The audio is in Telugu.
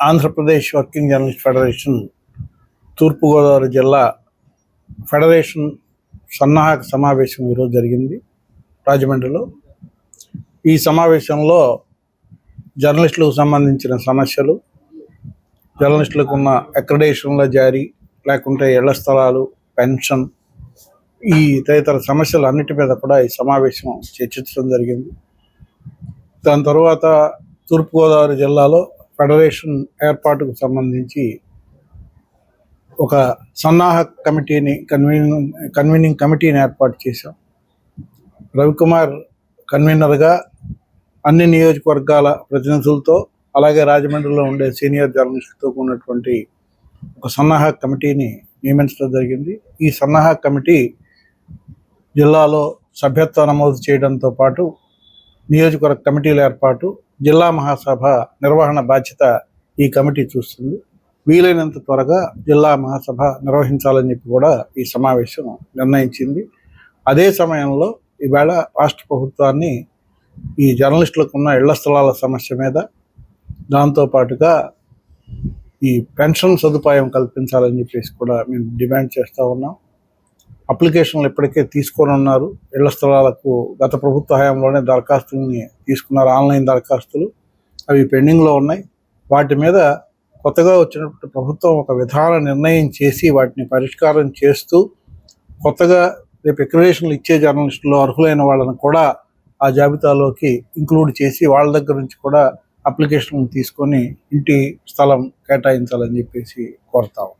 ఆంధ్రప్రదేశ్ వర్కింగ్ జర్నలిస్ట్ ఫెడరేషన్ తూర్పుగోదావరి జిల్లా ఫెడరేషన్ సన్నాహక సమావేశం ఈరోజు జరిగింది రాజమండ్రిలో. ఈ సమావేశంలో జర్నలిస్టులకు సంబంధించిన సమస్యలు, జర్నలిస్టులకు ఉన్న అక్రిడేషన్ల జారీ, లేకుంటే ఇళ్ల స్థలాలు, పెన్షన్, ఈ తదితర సమస్యలు అన్నిటి మీద కూడా ఈ సమావేశం చర్చించడం జరిగింది. దాని తర్వాత తూర్పుగోదావరి జిల్లాలో ఫెడరేషన్ ఏర్పాటుకు సంబంధించి ఒక సన్నాహక కమిటీని కన్వీనింగ్ కమిటీని ఏర్పాటు చేశాం. రవికుమార్ కన్వీనర్గా అన్ని నియోజకవర్గాల ప్రతినిధులతో, అలాగే రాజమండ్రిలో ఉండే సీనియర్ జర్నలిస్టులతో ఉన్నటువంటి ఒక సన్నాహక కమిటీని నియమించడం జరిగింది. ఈ సన్నాహక కమిటీ జిల్లాలో సభ్యత్వ నమోదు చేయడంతో పాటు నియోజకవర్గ కమిటీల ఏర్పాటు, జిల్లా మహాసభ నిర్వహణ బాధ్యత ఈ కమిటీ చూస్తుంది. వీలైనంత త్వరగా జిల్లా మహాసభ నిర్వహించాలని చెప్పి కూడా ఈ సమావేశం నిర్ణయించింది. అదే సమయంలో ఈవేళ రాష్ట్ర ప్రభుత్వాన్ని ఈ జర్నలిస్టులకు ఉన్న ఇళ్ల స్థలాల సమస్య మీద, దాంతోపాటుగా ఈ పెన్షన్ సదుపాయం కల్పించాలని చెప్పేసి కూడా మేము డిమాండ్ చేస్తూ ఉన్నాం. అప్లికేషన్లు ఇప్పటికే తీసుకొని ఉన్నారు. ఇళ్ల స్థలాలకు గత ప్రభుత్వ హయాంలోనే దరఖాస్తుల్ని తీసుకున్నారు, ఆన్లైన్ దరఖాస్తులు. అవి పెండింగ్లో ఉన్నాయి. వాటి మీద కొత్తగా వచ్చినటువంటి ప్రభుత్వం ఒక విధాన నిర్ణయం చేసి వాటిని పరిష్కారం చేస్తూ, కొత్తగా రేపు అక్రిడేషన్లు ఇచ్చే జర్నలిస్టులు అర్హులైన వాళ్ళని కూడా ఆ జాబితాలోకి ఇంక్లూడ్ చేసి వాళ్ళ దగ్గర నుంచి కూడా అప్లికేషన్ తీసుకొని ఇంటి స్థలం కేటాయించాలని చెప్పేసి కోరుతాం.